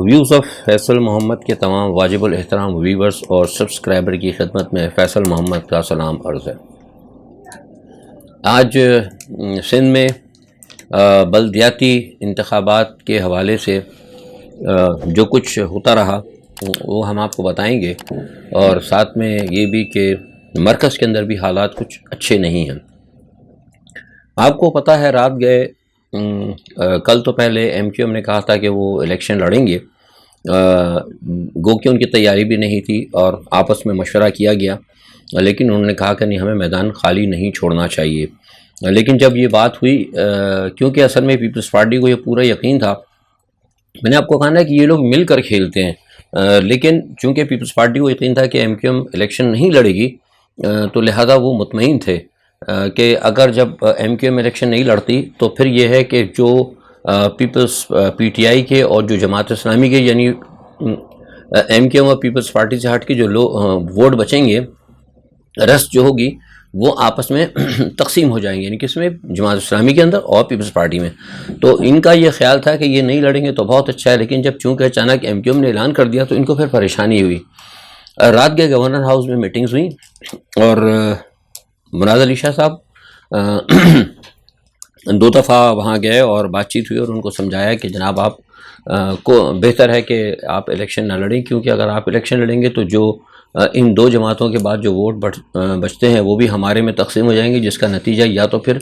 Views of Faisal محمد کے تمام واجب الاحترام ویورز اور سبسکرائبر کی خدمت میں فیصل محمد کا سلام عرض ہے۔ آج سندھ میں بلدیاتی انتخابات کے حوالے سے جو کچھ ہوتا رہا وہ ہم آپ کو بتائیں گے، اور ساتھ میں یہ بھی کہ مرکز کے اندر بھی حالات کچھ اچھے نہیں ہیں۔ آپ کو پتہ ہے رات گئے کل تو پہلے ایم کیو ایم نے کہا تھا کہ وہ الیکشن لڑیں گے، گو کہ ان کی تیاری بھی نہیں تھی اور آپس میں مشورہ کیا گیا، لیکن انہوں نے کہا کہ نہیں، ہمیں میدان خالی نہیں چھوڑنا چاہیے۔ لیکن جب یہ بات ہوئی، کیونکہ اصل میں پیپلز پارٹی کو یہ پورا یقین تھا، میں نے آپ کو کہا نا کہ یہ لوگ مل کر کھیلتے ہیں، لیکن چونکہ پیپلز پارٹی کو یقین تھا کہ ایم کیو ایم الیکشن نہیں لڑے گی، تو لہذا وہ مطمئن تھے کہ اگر جب ایم کیو ایم الیکشن نہیں لڑتی تو پھر یہ ہے کہ جو پیپلز پی ٹی آئی کے اور جو جماعت اسلامی کے، یعنی ایم کیو ایم اور پیپلز پارٹی سے ہٹ کے جو ووٹ بچیں گے، رست جو ہوگی وہ آپس میں تقسیم ہو جائیں گے، یعنی کس میں، جماعت اسلامی کے اندر اور پیپلز پارٹی میں۔ تو ان کا یہ خیال تھا کہ یہ نہیں لڑیں گے تو بہت اچھا ہے، لیکن جب چونکہ اچانک ایم کیو ایم نے اعلان کر دیا تو ان کو پھر پریشانی ہوئی۔ رات کے گورنر ہاؤس میں میٹنگز ہوئیں اور مراد علی شاہ صاحب 2 دفعہ وہاں گئے اور بات چیت ہوئی، اور ان کو سمجھایا کہ جناب آپ کو بہتر ہے کہ آپ الیکشن نہ لڑیں، کیونکہ اگر آپ الیکشن لڑیں گے تو جو ان 2 جماعتوں کے بعد جو ووٹ بچتے ہیں وہ بھی ہمارے میں تقسیم ہو جائیں گے، جس کا نتیجہ یا تو پھر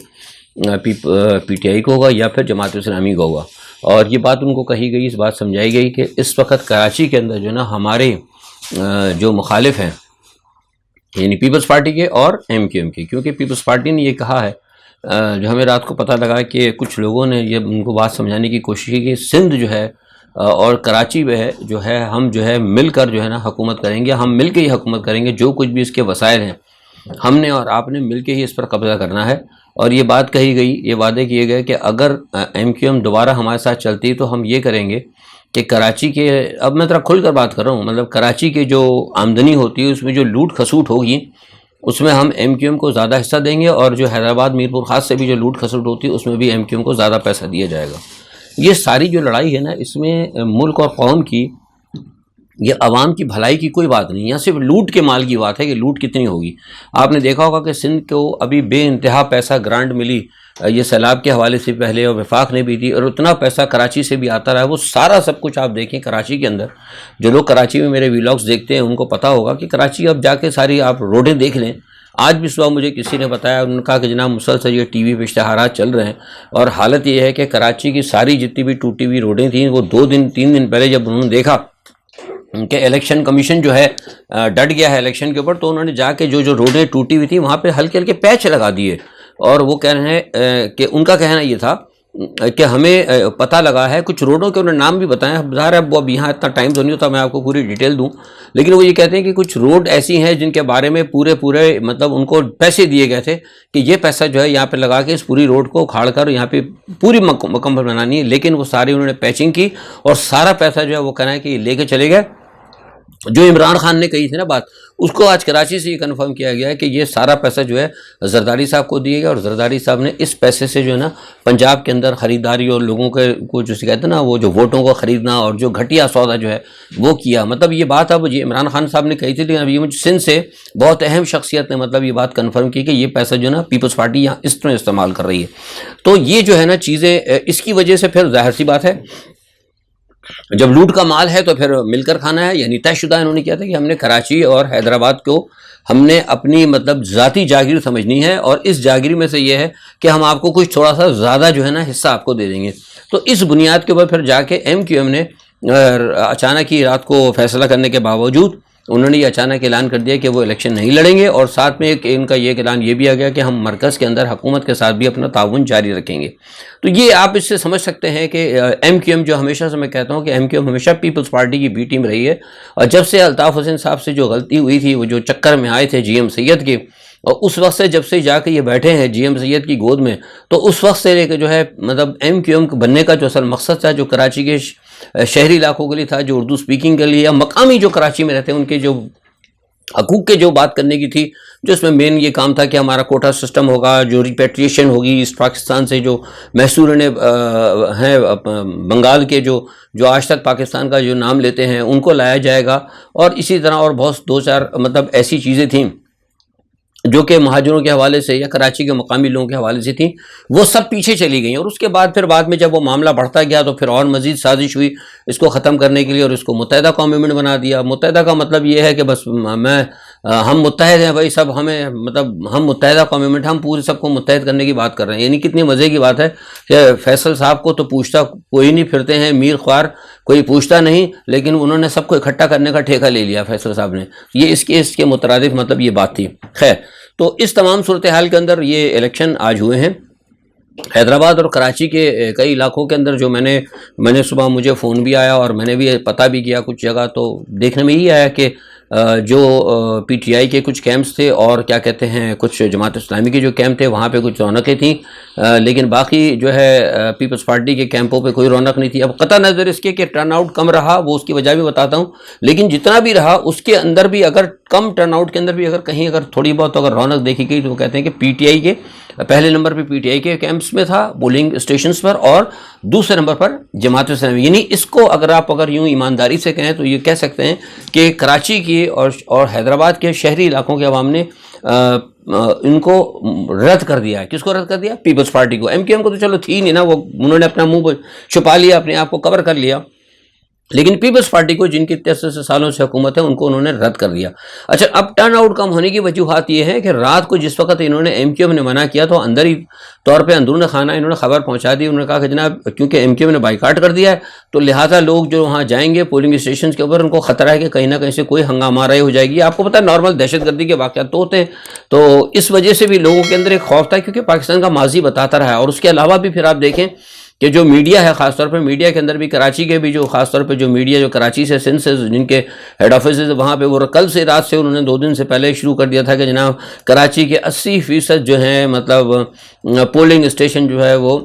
پی ٹی آئی کو ہوگا یا پھر جماعت اسلامی کو ہوگا۔ اور یہ بات ان کو کہی گئی، اس بات سمجھائی گئی کہ اس وقت کراچی کے اندر جو نا ہمارے جو مخالف ہیں، یعنی پیپلز پارٹی کے اور ایم کیو ایم کے، کیونکہ پیپلز پارٹی نے یہ کہا ہے، جو ہمیں رات کو پتہ لگا کہ کچھ لوگوں نے یہ ان کو بات سمجھانے کی کوشش کی کہ سندھ جو ہے اور کراچی میں جو ہے ہم جو ہے مل کر جو ہے نا حکومت کریں گے، ہم مل کے ہی حکومت کریں گے، جو کچھ بھی اس کے وسائل ہیں ہم نے اور آپ نے مل کے ہی اس پر قبضہ کرنا ہے۔ اور یہ بات کہی گئی، یہ وعدے کیے گئے کہ اگر ایم کیو ایم دوبارہ ہمارے ساتھ چلتی تو ہم یہ کریں گے کہ کراچی کے، اب میں ذرا کھل کر بات کر رہا ہوں، مطلب کراچی کے جو آمدنی ہوتی ہے اس میں جو لوٹ کھسوٹ ہوگی اس میں ہم ایم کیو ایم کو زیادہ حصہ دیں گے، اور جو حیدرآباد میرپور خاص سے بھی جو لوٹ کھسوٹ ہوتی ہے اس میں بھی ایم کیو ایم کو زیادہ پیسہ دیا جائے گا۔ یہ ساری جو لڑائی ہے نا، اس میں ملک اور قوم کی، یہ عوام کی بھلائی کی کوئی بات نہیں، یہاں صرف لوٹ کے مال کی بات ہے کہ لوٹ کتنی ہوگی۔ آپ نے دیکھا ہوگا کہ سندھ کو ابھی بے انتہا پیسہ گرانٹ ملی، یہ سیلاب کے حوالے سے پہلے، اور وفاق نے بھی دی، اور اتنا پیسہ کراچی سے بھی آتا رہا، وہ سارا سب کچھ آپ دیکھیں کراچی کے اندر۔ جو لوگ کراچی میں میرے ویلاگز دیکھتے ہیں ان کو پتہ ہوگا کہ کراچی اب جا کے ساری آپ روڈیں دیکھ لیں۔ آج بھی صبح مجھے کسی نے بتایا، انہوں نے کہا کہ جناب مسلسل یہ ٹی وی پہ اشتہارات چل رہے ہیں، اور حالت یہ ہے کہ کراچی کی ساری جتنی بھی ٹوٹی ہوئی روڈیں تھیں، وہ 2 دن 3 دن پہلے جب انہوں نے دیکھا کہ الیکشن کمیشن جو ہے ڈٹ گیا ہے الیکشن کے اوپر، تو انہوں نے جا کے جو روڈیں ٹوٹی ہوئی تھیں وہاں پہ ہلکے ہلکے پیچ لگا دیے، اور وہ کہہ رہے ہیں کہ ان کا کہنا یہ تھا کہ ہمیں پتہ لگا ہے، کچھ روڈوں کے انہوں نے نام بھی بتائے، ظاہر ہے اب یہاں اتنا ٹائم تو نہیں ہوتا میں آپ کو پوری ڈیٹیل دوں، لیکن وہ یہ کہتے ہیں کہ کچھ روڈ ایسی ہیں جن کے بارے میں پورے مطلب ان کو پیسے دیے گئے تھے کہ یہ پیسہ جو ہے یہاں پہ لگا کے اس پوری روڈ کو اکھاڑ کر یہاں پہ پوری مکمل بنانی ہے، لیکن وہ ساری انہوں نے پیچنگ کی، اور سارا پیسہ جو ہے وہ کہنا ہے کہ یہ لے کے چلے گئے۔ جو عمران خان نے کہی تھی نا بات، اس کو آج کراچی سے یہ کنفرم کیا گیا ہے کہ یہ سارا پیسہ جو ہے زرداری صاحب کو دیے گا، اور زرداری صاحب نے اس پیسے سے جو ہے نا پنجاب کے اندر خریداری اور لوگوں کو جو کہتے ہیں نا وہ جو ووٹوں کو خریدنا اور جو گھٹیا سودا جو ہے وہ کیا۔ مطلب یہ بات اب یہ عمران خان صاحب نے کہی تھی، لیکن اب یہ مجھے سندھ سے بہت اہم شخصیت نے مطلب یہ بات کنفرم کی کہ یہ پیسہ جو ہے نا پیپلز پارٹی یہاں اس طرح استعمال کر رہی ہے۔ تو یہ جو ہے نا چیزیں، اس کی وجہ سے پھر ظاہر سی بات ہے جب لوٹ کا مال ہے تو پھر مل کر کھانا ہے، یعنی طے شدہ انہوں نے کیا تھا کہ ہم نے کراچی اور حیدرآباد کو ہم نے اپنی مطلب ذاتی جاگیر سمجھنی ہے، اور اس جاگیر میں سے یہ ہے کہ ہم آپ کو کچھ تھوڑا سا زیادہ جو ہے نا حصہ آپ کو دے دیں گے۔ تو اس بنیاد کے اوپر پھر جا کے ایم کیو ایم نے اچانک ہی رات کو فیصلہ کرنے کے باوجود انہوں نے یہ اچانک اعلان کر دیا کہ وہ الیکشن نہیں لڑیں گے، اور ساتھ میں ان کا یہ اعلان یہ بھی آ گیا کہ ہم مرکز کے اندر حکومت کے ساتھ بھی اپنا تعاون جاری رکھیں گے۔ تو یہ آپ اس سے سمجھ سکتے ہیں کہ ایم کیو ایم جو ہمیشہ سے میں کہتا ہوں کہ ایم کیو ایم ہمیشہ پیپلز پارٹی کی بی ٹیم رہی ہے، اور جب سے الطاف حسین صاحب سے جو غلطی ہوئی تھی، وہ جو چکر میں آئے تھے جی ایم سید کے، اور اس وقت سے جب سے جا کے یہ بیٹھے ہیں جی ایم سید کی گود میں، تو اس وقت سے لے کے جو ہے مطلب ایم کیو ایم بننے کا جو اصل مقصد تھا، جو کراچی کے شہری علاقوں کے لیے تھا، جو اردو سپیکنگ کے لیے یا مقامی جو کراچی میں رہتے ہیں ان کے جو حقوق کے جو بات کرنے کی تھی، جو اس میں مین یہ کام تھا کہ ہمارا کوٹا سسٹم ہوگا، جو ریپیٹریشن ہوگی ایسٹ پاکستان سے جو محصورین ہیں بنگال کے جو آج تک پاکستان کا جو نام لیتے ہیں ان کو لایا جائے گا، اور اسی طرح اور بہت دو چار مطلب ایسی چیزیں تھیں جو کہ مہاجروں کے حوالے سے یا کراچی کے مقامی لوگوں کے حوالے سے تھیں، وہ سب پیچھے چلی گئیں۔ اور اس کے بعد میں جب وہ معاملہ بڑھتا گیا تو پھر اور مزید سازش ہوئی اس کو ختم کرنے کے لیے، اور اس کو متحدہ قومی موومنٹ بنا دیا۔ متحدہ کا مطلب یہ ہے کہ بس ہم متحد ہیں بھائی، سب ہمیں مطلب ہم متحدہ قومی موومنٹ، ہم پورے سب کو متحد کرنے کی بات کر رہے ہیں۔ یعنی کتنی مزے کی بات ہے کہ فیصل صاحب کو تو پوچھتا کوئی نہیں، پھرتے ہیں میر خوار، کوئی پوچھتا نہیں، لیکن انہوں نے سب کو اکٹھا کرنے کا ٹھیکہ لے لیا فیصل صاحب نے۔ یہ اس کے مترادف مطلب یہ بات تھی۔ خیر، تو اس تمام صورتحال کے اندر یہ الیکشن آج ہوئے ہیں حیدرآباد اور کراچی کے کئی علاقوں کے اندر۔ جو میں نے صبح مجھے فون بھی آیا اور میں نے بھی پتہ بھی کیا کچھ جگہ، تو دیکھنے میں یہ آیا کہ جو پی ٹی آئی کے کچھ کیمپس تھے اور کیا کہتے ہیں کچھ جماعت اسلامی کے جو کیمپ تھے وہاں پہ کچھ رونقیں تھیں، لیکن باقی جو ہے پیپلز پارٹی کے کیمپوں پہ کوئی رونق نہیں تھی۔ اب قطع نظر اس کے کہ ٹرن آؤٹ کم رہا، وہ اس کی وجہ بھی بتاتا ہوں، لیکن جتنا بھی رہا اس کے اندر بھی اگر کم ٹرن آؤٹ کے اندر بھی اگر تھوڑی بہت اگر رونق دیکھی گئی تو وہ کہتے ہیں کہ پی ٹی آئی کے پہلے نمبر پہ پی ٹی آئی کے کیمپس میں تھا، پولنگ اسٹیشنز پر، اور دوسرے نمبر پر جماعت اسلامی۔ یعنی اس کو اگر یوں ایمانداری سے کہیں تو یہ کہہ سکتے ہیں کہ کراچی کی اور حیدرآباد کے شہری علاقوں کے عوام نے ان کو رد کر دیا ہے۔ کس کو رد کر دیا؟ پیپلز پارٹی کو۔ ایم کیو ایم کو تو چلو تھی نہیں نا، وہ انہوں نے اپنا منہ چھپا لیا، اپنے آپ کو کور کر لیا، لیکن پیپلز پارٹی کو جن کی 83 سالوں سے حکومت ہے ان کو انہوں نے رد کر دیا۔ اچھا، اب ٹرن آؤٹ کم ہونے کی وجوہات یہ ہے کہ رات کو جس وقت انہوں نے ایم کیو ایم نے منع کیا تو اندری طور پہ اندرون خانہ انہوں نے خبر پہنچا دی۔ انہوں نے کہا کہ جناب کیونکہ ایم کیو ایم نے بائیکاٹ کر دیا ہے تو لہٰذا لوگ جو وہاں جائیں گے پولنگ اسٹیشنز کے اوپر ان کو خطرہ ہے کہ کہیں نہ کہیں سے کوئی ہنگامہ آرائی ہو جائے گی۔ آپ کو پتہ ہے نارمل دہشت گردی کے واقعات تو ہوتے ہیں، تو اس وجہ سے بھی لوگوں کے اندر ایک خوف تھا، کیونکہ پاکستان کا ماضی بتاتا رہا ہے۔ اور اس کے علاوہ بھی پھر آپ دیکھیں کہ جو میڈیا ہے، خاص طور پہ میڈیا کے اندر بھی کراچی کے بھی جو خاص طور پہ جو میڈیا جو کراچی سے سندھ سے جن کے ہیڈ آفیسز وہاں پہ، وہ کل سے رات سے انہوں نے 2 دن سے پہلے شروع کر دیا تھا کہ جناب کراچی کے 80% جو ہیں مطلب پولنگ اسٹیشن جو ہے وہ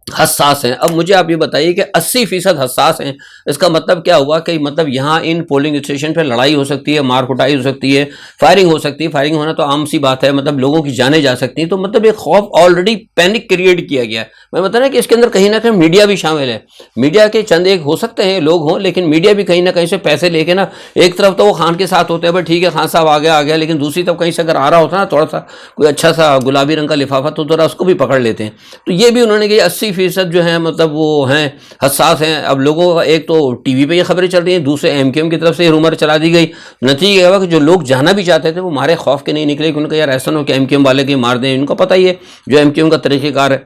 حساس ہیں۔ اب مجھے آپ یہ بتائیے کہ 80% حساس ہیں، اس کا مطلب کیا ہوا کہ مطلب یہاں ان پولنگ اسٹیشن پہ لڑائی ہو سکتی ہے، مار کٹائی ہو سکتی ہے، فائرنگ ہو سکتی ہے۔ فائرنگ ہونا تو عام سی بات ہے، مطلب لوگوں کی جانیں جا سکتی ہیں، تو مطلب ایک خوف آلریڈی پینک کریٹ کیا گیا ہے۔ میں بتا رہا کہ اس کے اندر کہیں نہ کہیں میڈیا بھی شامل ہے۔ میڈیا کے چند ایک ہو سکتے ہیں لوگ ہوں، لیکن میڈیا بھی کہیں نہ کہیں سے پیسے لے کے نا، ایک طرف تو وہ خان کے ساتھ ہوتے ہیں بھائی ٹھیک ہے خان صاحب آ گیا، لیکن دوسری طرف کہیں سے اگر آ رہا ہوتا نا تھوڑا سا کوئی اچھا سا گلابی رنگ کا لفافہ تو ذرا اس کو بھی پکڑ لیتے ہیں۔ تو یہ بھی انہوں نے کہ 80% جو ہیں مطلب وہ ہیں حساس ہیں۔ اب لوگوں کا ایک تو ٹی وی پہ یہ خبریں چل رہی ہیں، دوسرے ایم کیو ایم کی طرف سے یہ رومر چلا دی گئی۔ نتیجہ یہ ہوا کہ جو لوگ جانا بھی چاہتے تھے وہ مارے خوف کے نہیں نکلے، کہ ان کا یار ایسا نہ ہو کہ ایم کیو ایم والے کے مار دیں، ان کو پتہ ہی ہے جو ایم کیو ایم کا طریقہ کار ہے،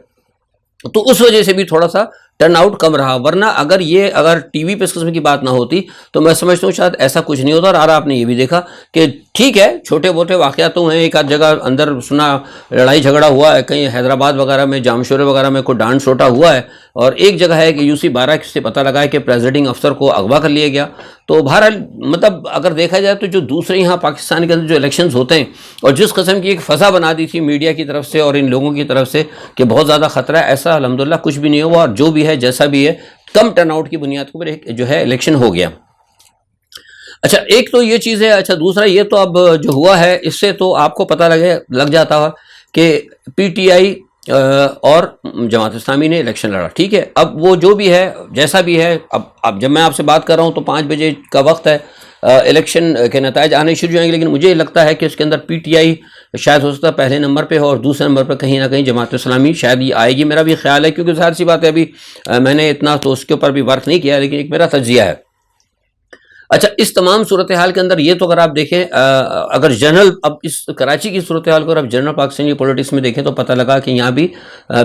تو اس وجہ سے بھی تھوڑا سا ٹرن آؤٹ کم رہا۔ ورنہ اگر ٹی وی پہ اس قسم کی بات نہ ہوتی تو میں سمجھتا ہوں شاید ایسا کچھ نہیں ہوتا۔ اور آپ نے یہ بھی دیکھا کہ ٹھیک ہے چھوٹے موٹے واقعات تو ہیں، ایک آدھ جگہ اندر سنا لڑائی جھگڑا ہوا ہے، کہیں حیدرآباد وغیرہ میں جامشورے وغیرہ میں کوئی ڈانٹ سوٹا ہوا ہے، اور ایک جگہ ہے کہ UC 12 سے پتہ لگا ہے کہ پریزیڈنگ افسر کو اغوا کر لیا گیا۔ تو بہرحال مطلب اگر دیکھا جائے تو جو دوسرے یہاں پاکستان کے اندر جو الیکشنز ہوتے ہیں اور جس قسم کی ایک فضا بنا دی تھی میڈیا کی طرف سے اور ان لوگوں کی طرف سے کہ بہت زیادہ خطرہ ہے، ایسا الحمدللہ کچھ بھی نہیں ہوا، اور جو بھی ہے جیسا بھی ہے کم ٹرن آؤٹ کی بنیاد کے اوپر ایک جو ہے الیکشن ہو گیا۔ اچھا، ایک تو یہ چیز ہے۔ اچھا، دوسرا یہ تو اب جو ہوا ہے اس سے تو آپ کو پتہ لگ جاتا ہوا کہ پی ٹی آئی اور جماعت اسلامی نے الیکشن لڑا، ٹھیک ہے۔ اب وہ جو بھی ہے جیسا بھی ہے، اب جب میں آپ سے بات کر رہا ہوں تو 5 بجے کا وقت ہے، الیکشن کے نتائج آنے شروع ہوئیں گے، لیکن مجھے لگتا ہے کہ اس کے اندر پی ٹی آئی شاید ہو سکتا ہے پہلے نمبر پہ ہو اور دوسرے نمبر پہ کہیں نہ کہیں جماعت اسلامی شاید یہ آئے گی، میرا بھی خیال ہے، کیونکہ ظاہر سی بات ہے ابھی میں نے اتنا تو اس کے اوپر بھی ورک نہیں کیا، لیکن ایک میرا تجزیہ ہے۔ اچھا، اس تمام صورتحال کے اندر یہ تو اگر آپ دیکھیں اگر جنرل اب اس کراچی کی صورتحال کو اگر جنرل پاکستانی پولیٹکس میں دیکھیں تو پتہ لگا کہ یہاں بھی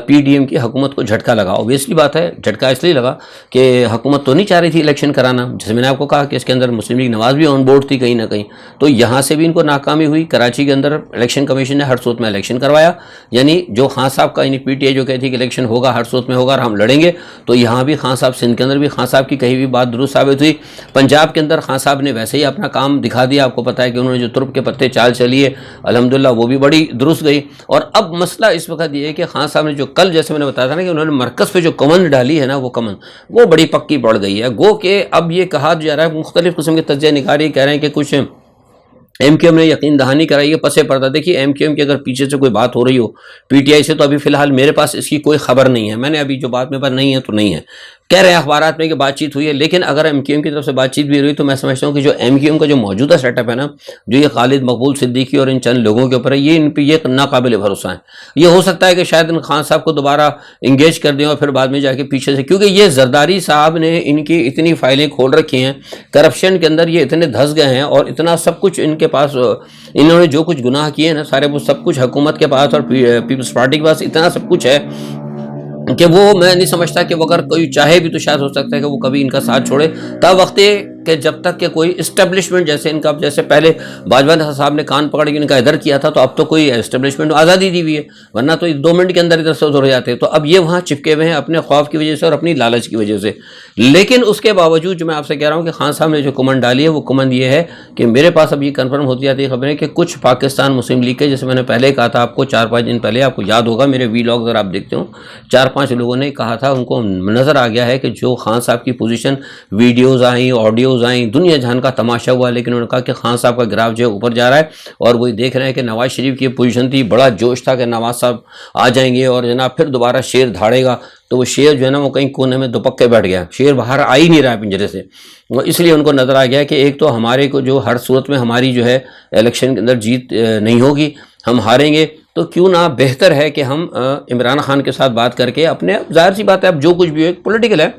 پی ڈی ایم کی حکومت کو جھٹکا لگا۔ اوبیسلی بات ہے، جھٹکا اس لیے لگا کہ حکومت تو نہیں چاہ رہی تھی الیکشن کرانا، جیسے میں نے آپ کو کہا کہ اس کے اندر مسلم لیگ نواز بھی آن بورڈ تھی کہیں نہ کہیں، تو یہاں سے بھی ان کو ناکامی ہوئی۔ کراچی کے اندر الیکشن کمیشن نے ہر صورت میں الیکشن کروایا، یعنی جو خان صاحب کا یعنی پی ٹی آئی جو کہتی کہ الیکشن ہوگا ہر صورت میں ہوگا اور ہم لڑیں گے، تو یہاں بھی خان صاحب سندھ کے اندر بھی خان صاحب کی کہی ہوئی بات درست ثابت ہوئی۔ پنجاب کے اندر خان صاحب نے ویسے ہی اپنا کام دکھا دیا، آپ کو پتہ ہے کہ انہوں نے جو ترپ کے پتے چال چلی ہے الحمدللہ وہ بھی بڑی درست گئی۔ اور اب مسئلہ اس وقت یہ ہے کہ خان صاحب نے جو کل جیسے میں نے بتایا تھا نا کہ انہوں نے مرکز پہ جو کمند ڈالی ہے نا وہ بڑی پکی پڑ گئی ہے، گو کہ اب یہ کہا جا رہا ہے، مختلف قسم کے تجزیہ نگاری کہہ رہے ہیں کہ کچھ ایم کیو ایم نے یقین دہانی کرائی ہے پس پردہ. دیکھیے ایم کیو ایم کی اگر پیچھے سے کوئی بات ہو رہی ہو پی ٹی آئی سے، تو ابھی فی الحال میرے پاس اس کی کوئی خبر نہیں ہے. میں نے ابھی جو بات میرے پاس نہیں ہے تو نہیں ہے. کہہ رہے ہیں اخبارات میں کہ بات چیت ہوئی ہے، لیکن اگر ایم کیو ایم کی طرف سے بات چیت بھی ہوئی تو میں سمجھتا ہوں کہ جو ایم کیو ایم کا جو موجودہ سیٹ اپ ہے نا، جو یہ خالد مقبول صدیقی اور ان چند لوگوں کے اوپر ہے، یہ ان پہ یہ ناقابل بھروسہ ہے. یہ ہو سکتا ہے کہ شاید ان خان صاحب کو دوبارہ انگیج کر دیں اور پھر بعد میں جا کے پیچھے سے، کیونکہ یہ زرداری صاحب نے ان کی اتنی فائلیں کھول رکھی ہیں کرپشن کے اندر، یہ اتنے دھس گئے ہیں اور اتنا سب کچھ ان کے پاس، انہوں نے جو کچھ گناہ کیے ہیں نا سارے، وہ سب کچھ حکومت کے پاس اور پیپلز پارٹی کے پاس اتنا سب کچھ ہے کہ وہ، میں نہیں سمجھتا کہ وہ اگر کوئی چاہے بھی تو شاید ہو سکتا ہے کہ وہ کبھی ان کا ساتھ چھوڑے. تا وقت کہ جب تک کہ کوئی اسٹیبلشمنٹ جیسے ان کا، جیسے پہلے باجوہ صاحب نے کان پکڑ کے ان کا ادھر کیا تھا، تو اب تو کوئی اسٹیبلشمنٹ آزادی دی ہوئی ہے، ورنہ تو 2 منٹ کے اندر ادھر سے ادھر ہو جاتے. تو اب یہ وہاں چپکے ہوئے ہیں اپنے خوف کی وجہ سے اور اپنی لالچ کی وجہ سے. لیکن اس کے باوجود جو میں آپ سے کہہ رہا ہوں کہ خان صاحب نے جو کمنڈ ڈالی ہے، وہ کمنڈ یہ ہے کہ میرے پاس اب یہ کنفرم ہوتی جاتی ہے خبریں کہ کچھ پاکستان مسلم لیگ کے، جیسے میں نے پہلے کہا تھا آپ کو 4-5 دن پہلے، آپ کو یاد ہوگا میرے وی لاگ اگر آپ دیکھتے ہو، 4-5 لوگوں نے کہا تھا، ان کو نظر آ گیا ہے کہ جو خان صاحب کی پوزیشن، ویڈیوز آئیں، آڈیوز آئیں، دنیا جہان کا تماشا ہوا، لیکن انہوں نے کہا کہ خان صاحب کا گراف جو ہے اوپر جا رہا ہے. اور وہی دیکھ رہے ہیں کہ نواز شریف کی پوزیشن تھی، بڑا جوش تھا کہ نواز صاحب آ جائیں گے اور جناب پھر دوبارہ شیر دھاڑے گا. تو وہ شیر جو ہے نا وہ کہیں کونے میں دوپکے بیٹھ گیا، شیر باہر آ ہی نہیں رہا ہے پنجرے سے. وہ اس لیے ان کو نظر آ گیا کہ ایک تو ہمارے کو جو ہر صورت میں ہماری جو ہے الیکشن کے اندر جیت نہیں ہوگی، ہم ہاریں گے، تو کیوں نہ بہتر ہے کہ ہم عمران خان کے ساتھ بات کر کے اپنے، ظاہر سی بات ہے اب جو کچھ بھی ہو ایک پولیٹیکل ہے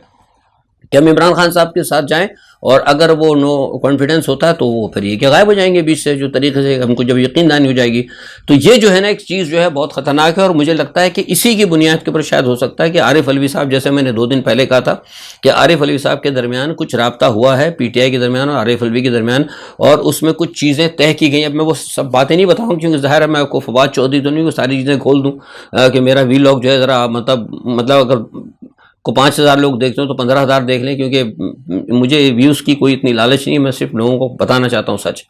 کہ ہم عمران خان صاحب کے ساتھ جائیں، اور اگر وہ نو کانفیڈنس ہوتا ہے تو وہ پھر یہ کہ غائب ہو جائیں گے بیچ سے، جو طریقے سے ہم کو جب یقین دانی ہو جائے گی. تو یہ جو ہے نا ایک چیز جو ہے بہت خطرناک ہے، اور مجھے لگتا ہے کہ اسی کی بنیاد کے اوپر شاید ہو سکتا ہے کہ عارف علوی صاحب، جیسے میں نے 2 دن پہلے کہا تھا کہ عارف علوی صاحب کے درمیان کچھ رابطہ ہوا ہے پی ٹی آئی کے درمیان اور عارف علوی کے درمیان، اور اس میں کچھ چیزیں طے کی گئی. اب میں وہ سب باتیں نہیں بتاؤں کیونکہ ظاہر ہے میں کو فواد چودھری تو نہیں وہ ساری چیزیں کھول دوں کہ میرا وی لاگ جو ہے ذرا مطلب اگر کو 5,000 لوگ دیکھتے ہوں تو 15,000 دیکھ لیں، کیونکہ مجھے ویوز کی کوئی اتنی لالچ نہیں، میں صرف لوگوں کو بتانا چاہتا ہوں سچ.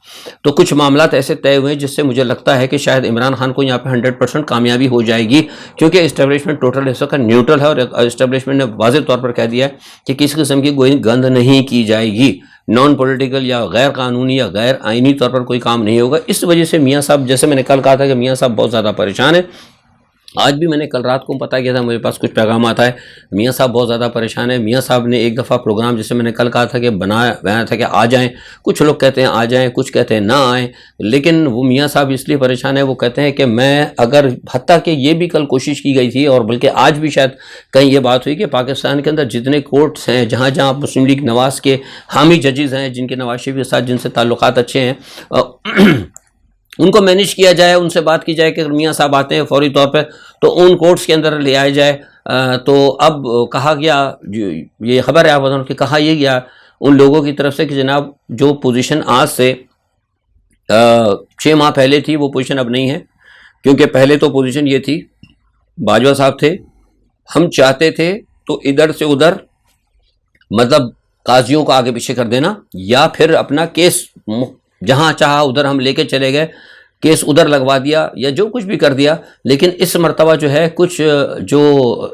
تو کچھ معاملات ایسے طے ہوئے جس سے مجھے لگتا ہے کہ شاید عمران خان کو یہاں پہ 100% کامیابی ہو جائے گی، کیونکہ اسٹیبلشمنٹ ٹوٹل اس وقت نیوٹرل ہے، اور اسٹیبلشمنٹ نے واضح طور پر کہہ دیا ہے کہ کسی قسم کی کوئی گند نہیں کی جائے گی، نان پولیٹیکل یا غیر قانونی یا غیر آئینی طور پر کوئی کام نہیں ہوگا. اس وجہ سے میاں صاحب، جیسے میں نے کل کہا تھا کہ میاں صاحب بہت زیادہ پریشان ہیں. آج بھی میں نے کل رات کو پتہ کیا تھا، میرے پاس کچھ پیغام آتا ہے، میاں صاحب بہت زیادہ پریشان ہیں. میاں صاحب نے ایک دفعہ پروگرام، جیسے میں نے کل کہا تھا کہ بنایا تھا کہ آ جائیں، کچھ لوگ کہتے ہیں آ جائیں، کچھ کہتے ہیں نہ آئیں، لیکن وہ میاں صاحب اس لیے پریشان ہیں، وہ کہتے ہیں کہ میں اگر، حتیٰ کہ یہ بھی کل کوشش کی گئی تھی اور بلکہ آج بھی شاید کہیں یہ بات ہوئی کہ پاکستان کے اندر جتنے کورٹس ہیں جہاں جہاں مسلم لیگ نواز کے حامی ججز ہیں، جن کے نواز شریف کے ساتھ جن سے تعلقات اچھے ہیں، ان کو مینیج کیا جائے، ان سے بات کی جائے کہ میاں صاحب آتے ہیں فوری طور پہ تو ان کورٹس کے اندر لے آیا جائے. تو اب کہا گیا، یہ خبر ہے آپ بتاؤں کہ کہا یہ گیا ان لوگوں کی طرف سے کہ جناب جو پوزیشن آج سے 6 ماہ پہلے تھی وہ پوزیشن اب نہیں ہے، کیونکہ پہلے تو پوزیشن یہ تھی، باجوہ صاحب تھے، ہم چاہتے تھے تو ادھر سے ادھر مطلب قاضیوں کو آگے پیچھے کر دینا، یا پھر اپنا کیس جہاں چاہا ادھر ہم لے کے چلے گئے، کیس ادھر لگوا دیا یا جو کچھ بھی کر دیا. لیکن اس مرتبہ جو ہے کچھ جو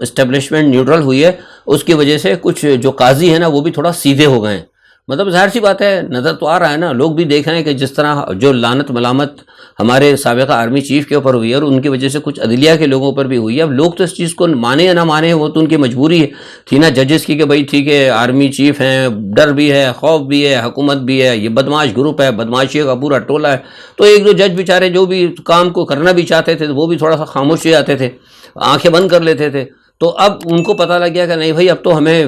اسٹیبلشمنٹ نیوٹرل ہوئی ہے اس کی وجہ سے کچھ جو قاضی ہیں نا وہ بھی تھوڑا سیدھے ہو گئے ہیں. مطلب ظاہر سی بات ہے، نظر تو آ رہا ہے نا، لوگ بھی دیکھ رہے ہیں کہ جس طرح جو لعنت ملامت ہمارے سابقہ آرمی چیف کے اوپر ہوئی ہے اور ان کی وجہ سے کچھ عدلیہ کے لوگوں پر بھی ہوئی ہے. اب لوگ تو اس چیز کو مانے یا نہ مانے، وہ تو ان کی مجبوری ہے تھی نا ججز کی، کہ بھائی ٹھیک ہے آرمی چیف ہیں، ڈر بھی ہے، خوف بھی ہے، حکومت بھی ہے، یہ بدماش گروپ ہے، بدماشی کا پورا ٹولہ ہے. تو ایک دو جج بیچارے جو بھی کام کو کرنا بھی چاہتے تھے وہ بھی تھوڑا سا خاموش ہو جاتے تھے، آنکھیں بند کر لیتے تھے. تو اب ان کو پتہ لگ گیا کہ نہیں بھائی اب تو ہمیں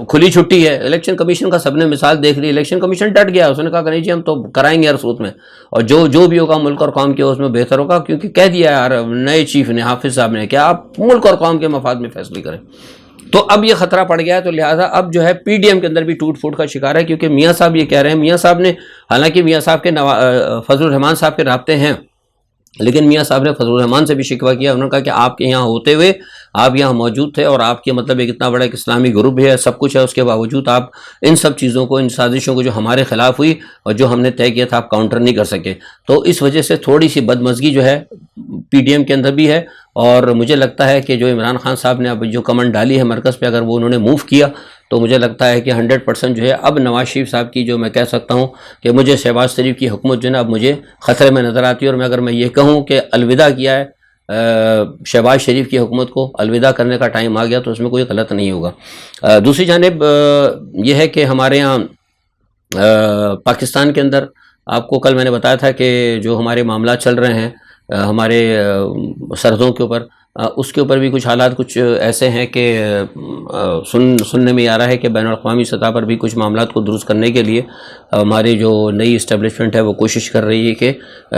کھلی چھٹی ہے. الیکشن کمیشن کا سب نے مثال دیکھ لی، الیکشن کمیشن ڈٹ گیا، اس نے کہا کہ نہیں جی ہم تو کرائیں گے ہر صورت میں، اور جو بھی ہوگا ملک اور قوم کے اس میں بہتر ہوگا، کیونکہ کہہ دیا یار نئے چیف نے، حافظ صاحب نے، کہ آپ ملک اور قوم کے مفاد میں فیصلے کریں. تو اب یہ خطرہ پڑ گیا ہے، تو لہٰذا اب جو ہے پی ڈی ایم کے اندر بھی ٹوٹ پھوٹ کا شکار ہے، کیونکہ میاں صاحب یہ کہہ رہے ہیں، میاں صاحب نے، حالانکہ میاں صاحب کے فضل الرحمان صاحب کے رابطے ہیں، لیکن میاں صاحب نے فضل الرحمان سے بھی شکوہ کیا. انہوں نے کہا کہ آپ کے یہاں ہوتے ہوئے آپ یہاں موجود تھے، اور آپ کے مطلب ایک اتنا بڑا ایک اسلامی گروپ بھی ہے، سب کچھ ہے، اس کے باوجود آپ ان سب چیزوں کو، ان سازشوں کو جو ہمارے خلاف ہوئی اور جو ہم نے طے کیا تھا، آپ کاؤنٹر نہیں کر سکے. تو اس وجہ سے تھوڑی سی بدمزگی جو ہے پی ڈی ایم کے اندر بھی ہے. اور مجھے لگتا ہے کہ جو عمران خان صاحب نے اب جو کمنٹ ڈالی ہے مرکز پہ، اگر وہ انہوں نے موو کیا تو مجھے لگتا ہے کہ 100% جو ہے اب نواز شریف صاحب کی جو میں کہہ سکتا ہوں کہ مجھے شہباز شریف کی حکومت جو ہے نا اب مجھے خطرے میں نظر آتی ہے، اور اگر میں یہ کہوں کہ الوداع کیا ہے شہباز شریف کی حکومت کو، الوداع کرنے کا ٹائم آ گیا، تو اس میں کوئی غلط نہیں ہوگا۔ دوسری جانب یہ ہے کہ ہمارے ہاں پاکستان کے اندر آپ کو کل میں نے بتایا تھا کہ جو ہمارے معاملات چل رہے ہیں ہمارے سرحدوں کے اوپر، اس کے اوپر بھی کچھ حالات کچھ ایسے ہیں کہ سننے میں آ رہا ہے کہ بین الاقوامی سطح پر بھی کچھ معاملات کو درست کرنے کے لیے ہماری جو نئی اسٹیبلشمنٹ ہے وہ کوشش کر رہی ہے کہ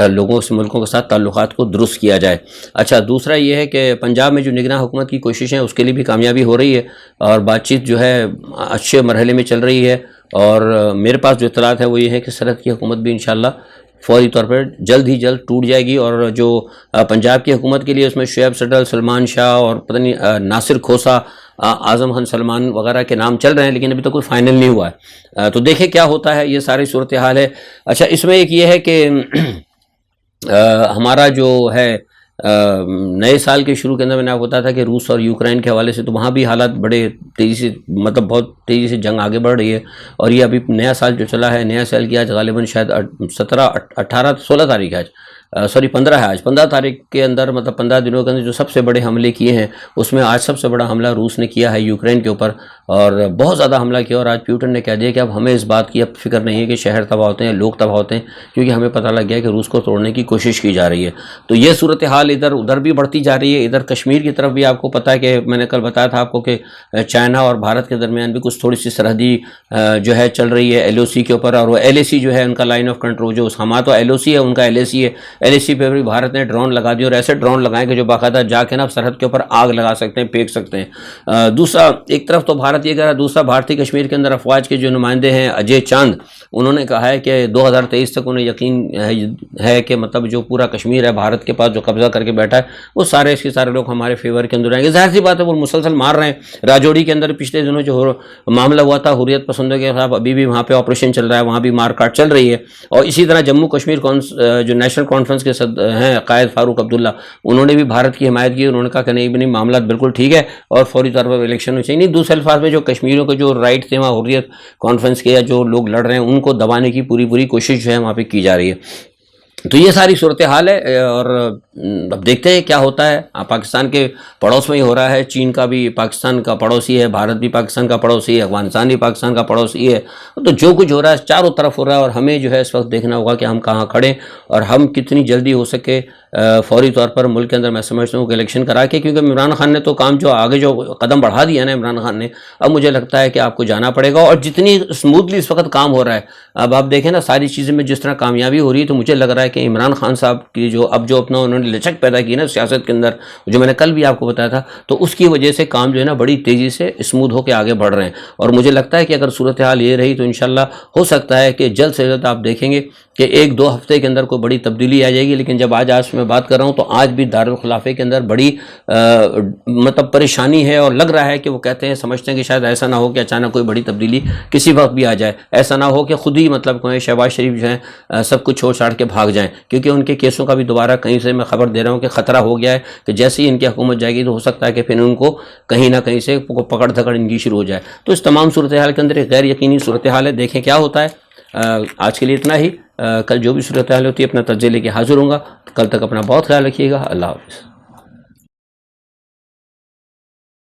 لوگوں سے ملکوں کے ساتھ تعلقات کو درست کیا جائے۔ اچھا، دوسرا یہ ہے کہ پنجاب میں جو نگراں حکومت کی کوششیں ہیں اس کے لیے بھی کامیابی ہو رہی ہے، اور بات چیت جو ہے اچھے مرحلے میں چل رہی ہے، اور میرے پاس جو اطلاعات ہے وہ یہ ہے کہ سرحد کی حکومت بھی انشاءاللہ فوری طور پر جلد ہی جلد ٹوٹ جائے گی، اور جو پنجاب کی حکومت کے لیے اس میں شعیب صدر، سلمان شاہ اور پتہ نہیں ناصر کھوسا، اعظم خان سلمان وغیرہ کے نام چل رہے ہیں، لیکن ابھی تو کوئی فائنل نہیں ہوا ہے، تو دیکھیں کیا ہوتا ہے، یہ ساری صورتحال ہے۔ اچھا، اس میں ایک یہ ہے کہ ہمارا جو ہے نئے سال کے شروع کے اندر میں نے آپ کو بتایا تھا کہ روس اور یوکرین کے حوالے سے تو وہاں بھی حالات بڑے تیزی سے مطلب بہت تیزی سے جنگ آگے بڑھ رہی ہے، اور یہ ابھی نیا سال جو چلا ہے، نیا سال کی آج غالباً شاید 16 تاریخ ہے آج، 15 ہے آج، 15 تاریخ کے اندر مطلب 15 دنوں کے اندر جو سب سے بڑے حملے کیے ہیں اس میں آج سب سے بڑا حملہ روس نے کیا ہے یوکرین کے اوپر، اور بہت زیادہ حملہ کیا، اور آج پیوٹن نے کہہ دیا کہ اب ہمیں اس بات کی اب فکر نہیں ہے کہ شہر تباہ ہوتے ہیں، لوگ تباہ ہوتے ہیں، کیونکہ ہمیں پتہ لگ گیا کہ روس کو توڑنے کی کوشش کی جا رہی ہے۔ تو یہ صورتحال ادھر بھی بڑھتی جا رہی ہے۔ ادھر کشمیر کی طرف بھی آپ کو پتہ ہے کہ میں نے کل بتایا تھا آپ کو کہ چائنا اور بھارت کے درمیان بھی کچھ تھوڑی سی سرحدی جو ہے چل رہی ہے LOC کے اوپر، اور وہ LAC جو ہے ان کا لائن آف کنٹرول، جو ہمارا تو LOC ہے ان کا LAC ہے، LAC پہ بھی بھارت نے ڈرون لگا دی، اور ایسے ڈرون لگائیں کہ جو باقاعدہ جا کے نا سرحد کے اوپر آگ لگا سکتے ہیں، پھینک سکتے ہیں۔ دوسرا ایک طرف تو بھارت یہ کہہ رہا ہے، دوسرا بھارتی کشمیر کے اندر افواج کے جو نمائندے ہیں اجے چاند، انہوں نے کہا ہے کہ 2023 تک انہیں یقین ہے کہ مطلب جو پورا کشمیر ہے بھارت کے پاس جو قبضہ کر کے بیٹھا ہے وہ سارے اس کے سارے لوگ ہمارے فیور کے اندر آئیں گے۔ ظاہر سی بات ہے وہ مسلسل مار رہے ہیں۔ راجوڑی کے اندر پچھلے دنوں جو معاملہ ہوا تھا حریت پسندوں کے خلاف، ابھی بھی وہاں پہ آپریشن چل رہا ہے، وہاں بھی مار کاٹ چل رہی ہے، اور اسی طرح جموں کشمیر جو نیشنل کانفرنس کے ہیں قائد فاروق عبداللہ، انہوں نے بھی بھارت کی حمایت کی، انہوں نے کہا کہ نہیں معاملات بالکل ٹھیک ہے اور فوری طور پر الیکشن ہو چاہیے۔ نہیں، دوسرے الفاظ میں جو کشمیریوں کے جو رائٹ تھے وہاں حریت کانفرنس کے یا جو لوگ لڑ رہے ہیں ان کو دبانے کی پوری کوشش جو ہے وہاں پہ کی جا رہی ہے۔ تو یہ ساری صورتحال ہے، اور اب دیکھتے ہیں کیا ہوتا ہے۔ پاکستان کے پڑوس میں ہی ہو رہا ہے، چین کا بھی پاکستان کا پڑوسی ہے، بھارت بھی پاکستان کا پڑوسی ہے، افغانستان بھی پاکستان کا پڑوسی ہے، تو جو کچھ ہو رہا ہے چاروں طرف ہو رہا ہے، اور ہمیں جو ہے اس وقت دیکھنا ہوگا کہ ہم کہاں کھڑے، اور ہم کتنی جلدی ہو سکے فوری طور پر ملک کے اندر میں سمجھتا ہوں کہ الیکشن کرا کے، کیونکہ عمران خان نے تو کام جو آگے جو قدم بڑھا دیا نا عمران خان نے، اب مجھے لگتا ہے کہ آپ کو جانا پڑے گا، اور جتنی اسموتھلی اس وقت کام ہو رہا ہے، اب آپ دیکھیں نا ساری چیزیں میں جس طرح کامیابی ہو رہی ہے، تو مجھے لگ رہا ہے کہ عمران خان صاحب کی جو اپنا انہوں نے لچک پیدا کی نا سیاست کے اندر، جو میں نے کل بھی آپ کو بتایا تھا، تو اس کی وجہ سے کام جو ہے نا بڑی تیزی سے اسموتھ ہو کے آگے بڑھ رہے ہیں، اور مجھے لگتا ہے کہ اگر صورتحال یہ رہی تو انشاءاللہ ہو سکتا ہے کہ جلد سے جلد آپ دیکھیں گے کہ 1-2 ہفتے کے اندر کوئی بڑی تبدیلی آ جائے گی۔ لیکن جب آج میں بات کر رہا ہوں تو آج بھی دارالخلافے کے اندر بڑی مطلب پریشانی ہے، اور لگ رہا ہے کہ وہ کہتے ہیں سمجھتے ہیں کہ شاید ایسا نہ ہو کہ اچانک کوئی بڑی تبدیلی کسی وقت بھی آ جائے، ایسا نہ ہو کہ خود ہی مطلب کوئی شہباز شریف جو ہیں سب کچھ چھوڑ چھاڑ کے بھاگ جائیں، کیونکہ ان کے کیسوں کا بھی دوبارہ کہیں سے میں خبر دے رہا ہوں کہ خطرہ ہو گیا ہے کہ جیسے ہی ان کی حکومت جائے گی تو ہو سکتا ہے کہ پھر ان کو کہیں نہ کہیں سے پکڑ دھکڑ ان کی شروع ہو جائے۔ تو اس تمام صورتحال کے اندر ایک غیر یقینی صورتحال ہے، دیکھیں کیا ہوتا ہے۔ آج کے لیے اتنا ہی، کل جو بھی صورتحال ہوتی ہے اپنا تجزیہ لے کے حاضر ہوں گا۔ کل تک اپنا بہت خیال رکھیے گا، اللہ حافظ۔